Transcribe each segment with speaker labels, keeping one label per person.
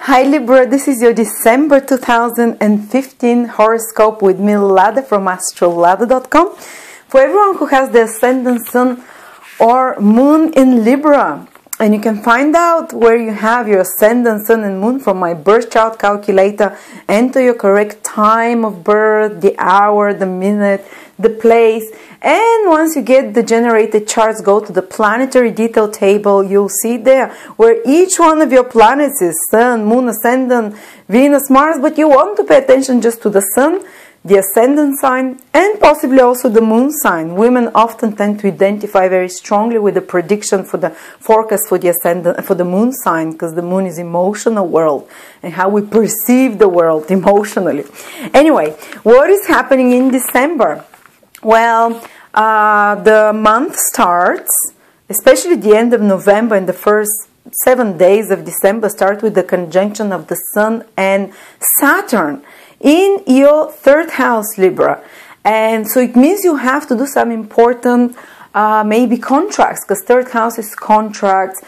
Speaker 1: Hi Libra, this is your December 2015 horoscope with me, Lada from Astrolada.com. For everyone who has the ascendant sun or moon in Libra, and you can find out where you have your ascendant sun and moon from my birth chart calculator. Enter your correct time of birth, the hour, the minute, the place, and once you get the generated charts, go to the planetary detail table. You'll see there where each one of your planets is sun, moon, ascendant, Venus, Mars, but you want to pay attention just to the sun, the ascendant sign, and possibly also the moon sign. Women often tend to identify very strongly with the prediction for the forecast for the ascendant, for the moon sign, because the moon is emotional world and how we perceive the world emotionally. Anyway, what is happening in December? Well, the month starts, especially the end of November and the first 7 days of December start with the conjunction of the Sun and Saturn in your third house, Libra. And so it means you have to do some important maybe contracts, because third house is contracts,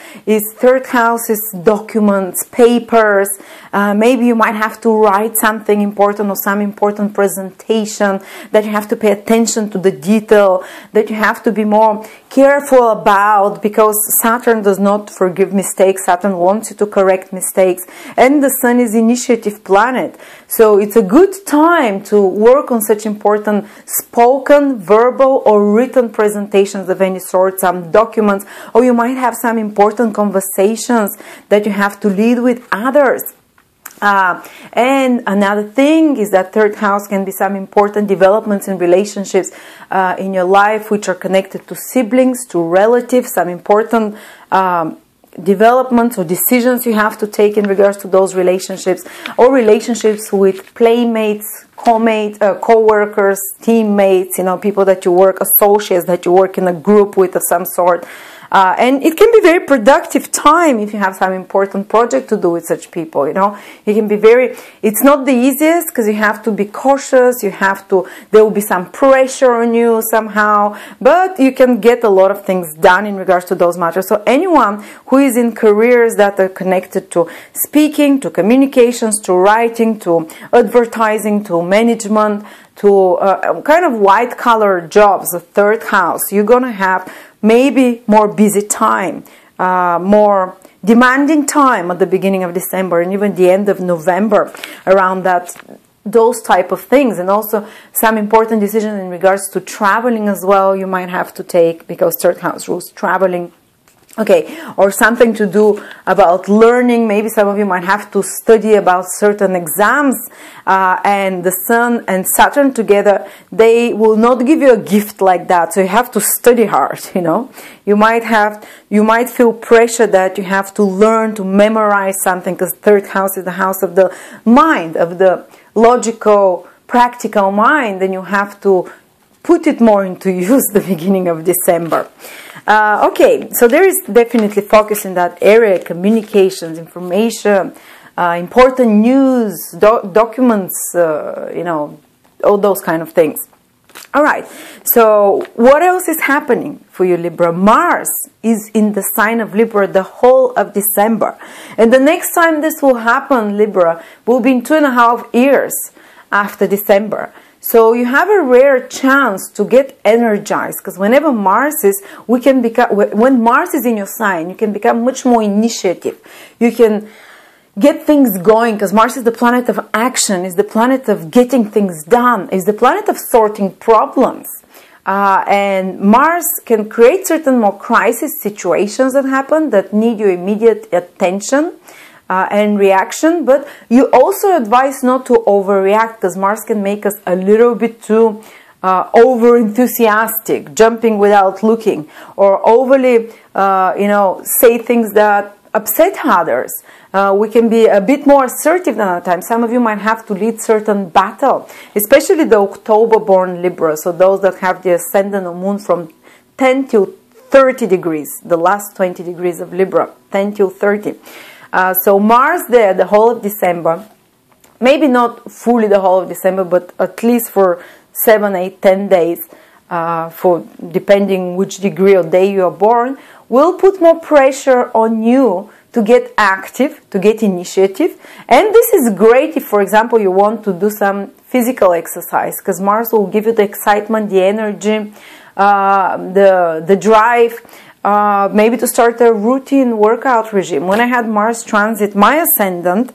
Speaker 1: third house is documents, papers. Maybe you might have to write something important or some important presentation that you have to pay attention to the detail, that you have to be more careful about, because Saturn does not forgive mistakes. Saturn wants you to correct mistakes, and the Sun is initiative planet. So it's a good time to work on such important spoken, verbal or written presentations of any sort, some documents, or you might have some important conversations that you have to lead with others. And another thing is that third house can be some important developments in relationships in your life, which are connected to siblings, to relatives, some important developments or decisions you have to take in regards to those relationships, or relationships with playmates, co-workers, teammates, people that you work, associates that you work in a group with of some sort. And it can be very productive time if you have some important project to do with such people, It can be it's not the easiest, because you have to be cautious, there will be some pressure on you somehow, but you can get a lot of things done in regards to those matters. So anyone who is in careers that are connected to speaking, to communications, to writing, to advertising, to management, to kind of white-collar jobs, the third house, you're going to have maybe more busy time, more demanding time at the beginning of December and even the end of November, around those type of things. And also some important decisions in regards to traveling as well you might have to take, because third house rules traveling. Okay, or something to do about learning. Maybe some of you might have to study about certain exams, and the Sun and Saturn together, they will not give you a gift like that. So you have to study hard, You might feel pressure that you have to learn to memorize something, because third house is the house of the mind, of the logical, practical mind, and you have to put it more into use the beginning of December. Okay, so there is definitely focus in that area: communications, information, important news, documents, all those kind of things. All right, so what else is happening for you, Libra? Mars is in the sign of Libra the whole of December. And the next time this will happen, Libra, will be in 2.5 years after December. So you have a rare chance to get energized, because whenever Mars is, when Mars is in your sign, you can become much more initiative. You can get things going, because Mars is the planet of action, is the planet of getting things done, is the planet of sorting problems. And Mars can create certain more crisis situations that happen that need your immediate attention and reaction, but you also advise not to overreact, because Mars can make us a little bit too over enthusiastic, jumping without looking, or overly say things that upset others. We can be a bit more assertive than other times. Some of you might have to lead certain battle, especially the October born Libra, so those that have the ascendant or moon from 10 till 30 degrees, the last 20 degrees of Libra, 10 till 30. So Mars there the whole of December, maybe not fully the whole of December, but at least for 7, 8, 10 days, for depending which degree or day you are born, will put more pressure on you to get active, to get initiative. And this is great if, for example, you want to do some physical exercise, because Mars will give you the excitement, the energy, the drive, maybe to start a routine workout regime. When I had Mars transit my ascendant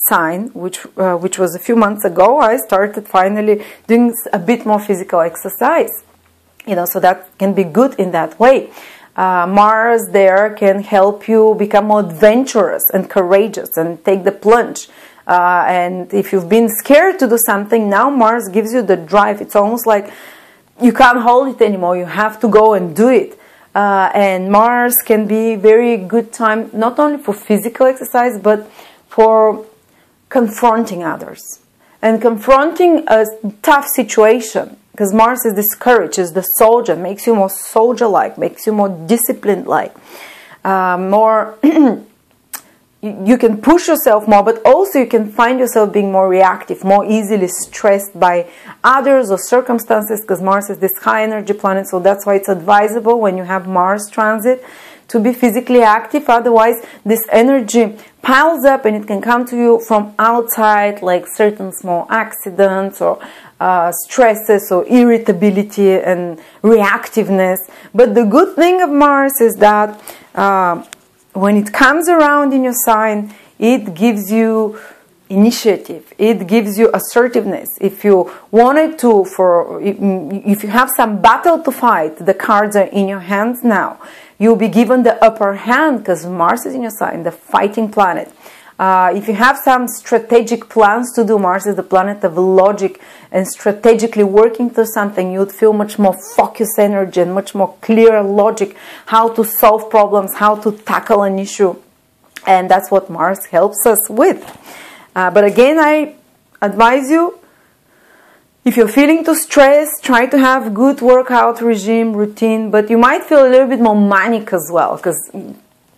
Speaker 1: sign, which was a few months ago, I started finally doing a bit more physical exercise. You know, so that can be good in that way. Mars there can help you become more adventurous and courageous and take the plunge. And if you've been scared to do something, now Mars gives you the drive. It's almost like you can't hold it anymore. You have to go and do it. And Mars can be very good time, not only for physical exercise, but for confronting others and confronting a tough situation. Because Mars is this courage, is the soldier, makes you more soldier-like, makes you more disciplined-like, more. You can push yourself more, but also you can find yourself being more reactive, more easily stressed by others or circumstances, because Mars is this high energy planet. So that's why it's advisable when you have Mars transit to be physically active. Otherwise, this energy piles up and it can come to you from outside, like certain small accidents or stresses or irritability and reactiveness. But the good thing of Mars is that when it comes around in your sign, it gives you initiative. It gives you assertiveness. If you wanted to, if you have some battle to fight, the cards are in your hands now. You'll be given the upper hand because Mars is in your sign, the fighting planet. If you have some strategic plans to do, Mars is the planet of logic and strategically working through something, you'd feel much more focused energy and much more clear logic, how to solve problems, how to tackle an issue. And that's what Mars helps us with. But again, I advise you, if you're feeling too stressed, try to have good workout regime, routine, but you might feel a little bit more manic as well, because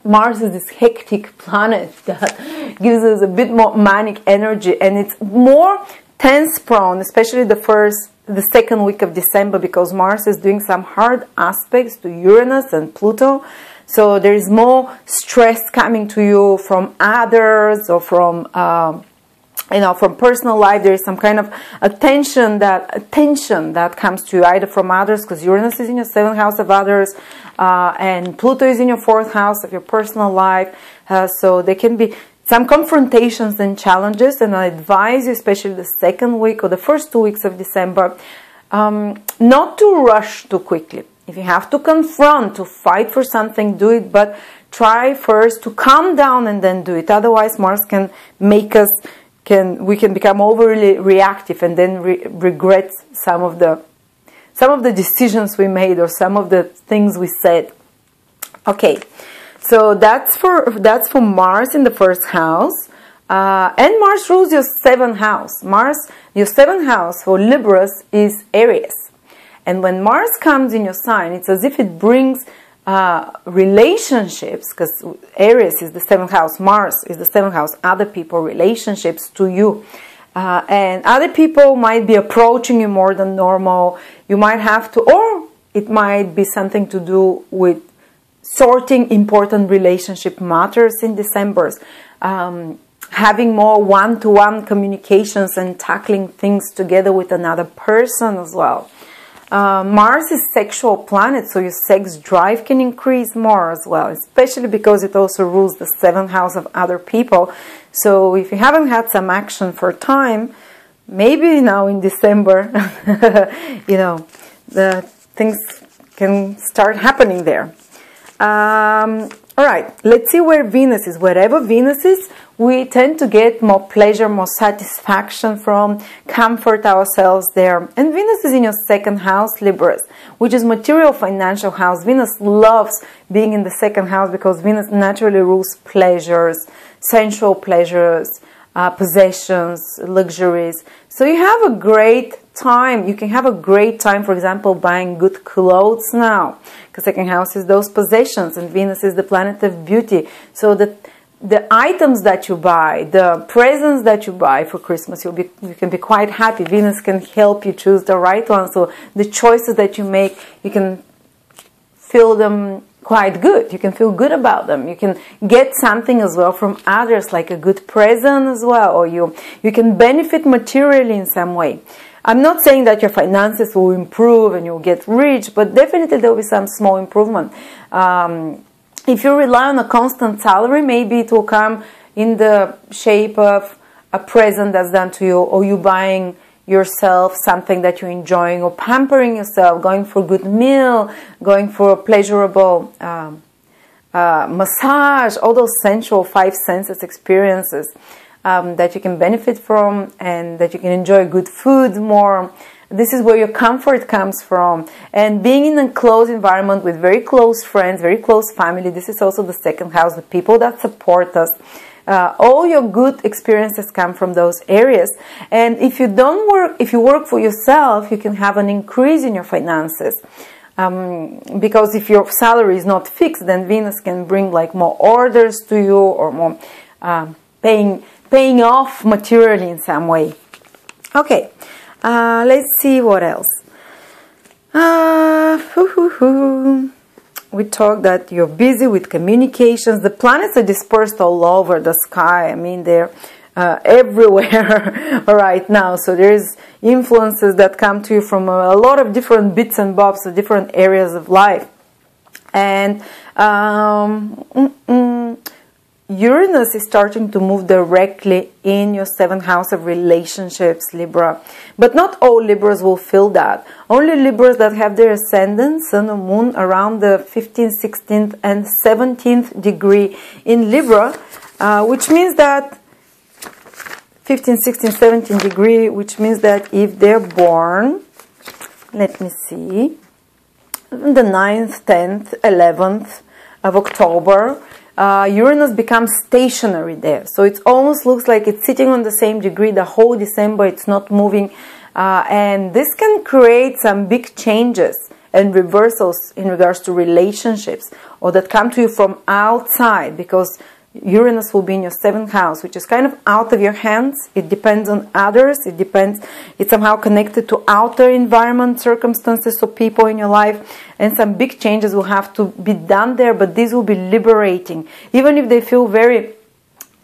Speaker 1: Mars is this hectic planet that gives us a bit more manic energy, and it's more tense prone, especially the second week of December, because Mars is doing some hard aspects to Uranus and Pluto. So there is more stress coming to you from others or from from personal life. There is some kind of attention that comes to you either from others, because Uranus is in your 7th house of others, and Pluto is in your 4th house of your personal life. So there can be some confrontations and challenges, and I advise you, especially the second week or the first 2 weeks of December, not to rush too quickly. If you have to confront, to fight for something, do it, but try first to calm down and then do it. Otherwise, Mars can make us, we can become overly reactive and then regret some of the decisions we made or some of the things we said. Okay, so that's for Mars in the 1st house. And Mars rules your 7th house. Your 7th house for Libras is Aries. And when Mars comes in your sign, it's as if it brings relationships, because Aries is the 7th house, Mars is the 7th house, other people, relationships to you. And other people might be approaching you more than normal. You might have to, or it might be something to do with sorting important relationship matters in December. Having more one-to-one communications and tackling things together with another person as well. Mars is sexual planet, so your sex drive can increase more as well, especially because it also rules the 7th house of other people. So if you haven't had some action for time, maybe now in December, the things can start happening there. All right, let's see where Venus is. Wherever Venus is, we tend to get more pleasure, more satisfaction from, comfort ourselves there. And Venus is in your 2nd house, Libras, which is material financial house. Venus loves being in the 2nd house because Venus naturally rules pleasures, sensual pleasures, possessions, luxuries. So you have a great time. You can have a great time, for example, buying good clothes now, because 2nd house is those possessions and Venus is the planet of beauty. So the items that you buy, the presents that you buy for Christmas, you can be quite happy. Venus can help you choose the right one. So the choices that you make, you can feel them quite good. You can feel good about them. You can get something as well from others, like a good present as well, or you can benefit materially in some way. I'm not saying that your finances will improve and you'll get rich, but definitely there will be some small improvement. If you rely on a constant salary, maybe it will come in the shape of a present that's done to you, or you buying yourself something that you're enjoying, or pampering yourself, going for a good meal, going for a pleasurable massage, all those sensual five senses experiences that you can benefit from, and that you can enjoy good food more. This is where your comfort comes from. And being in a close environment with very close friends, very close family, this is also the second house, the people that support us. All your good experiences come from those areas. And if you work for yourself, you can have an increase in your finances. Because if your salary is not fixed, then Venus can bring like more orders to you, or more paying off materially in some way. Okay, let's see what else. We talked that you're busy with communications. The planets are dispersed all over the sky. I mean, they're everywhere right now. So there's influences that come to you from a lot of different bits and bobs of different areas of life. And Uranus is starting to move directly in your seventh house of relationships, Libra. But not all Libras will feel that. Only Libras that have their ascendant, Sun or Moon, around the 15th, 16th, and 17th degree in Libra, which means that 15th, 16th, 17th degree, which means that if they're born, let me see, the 9th, 10th, 11th of October, Uranus becomes stationary there. So it almost looks like it's sitting on the same degree the whole December. It's not moving. And this can create some big changes and reversals in regards to relationships, or that come to you from outside, because Uranus will be in your seventh house, which is kind of out of your hands. It depends on others. It's somehow connected to outer environment, circumstances, or people in your life. And some big changes will have to be done there, but these will be liberating. Even if they feel very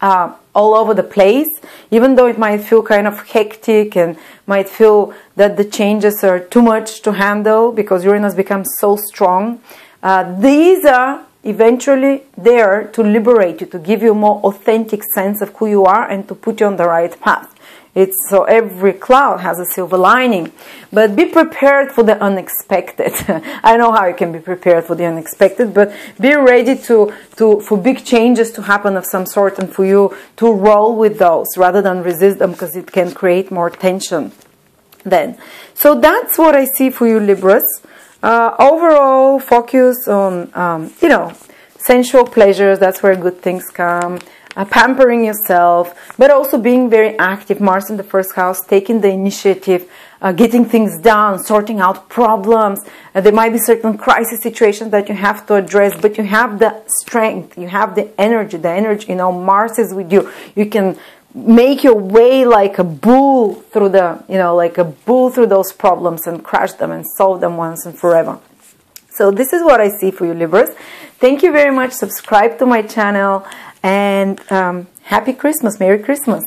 Speaker 1: all over the place, even though it might feel kind of hectic and might feel that the changes are too much to handle because Uranus becomes so strong, these are eventually there to liberate you, to give you a more authentic sense of who you are and to put you on the right path. So every cloud has a silver lining, but be prepared for the unexpected. I know how you can be prepared for the unexpected, but be ready for big changes to happen of some sort, and for you to roll with those rather than resist them, because it can create more tension then. So that's what I see for you, Libras. Overall, focus on, sensual pleasures. That's where good things come. Pampering yourself, but also being very active. Mars in the first house, taking the initiative, getting things done, sorting out problems. There might be certain crisis situations that you have to address, but you have the strength, you have the energy, Mars is with you. You can make your way like a bull through those problems and crush them and solve them once and forever. So this is what I see for you, Libras. Thank you very much. Subscribe to my channel, and happy Christmas. Merry Christmas.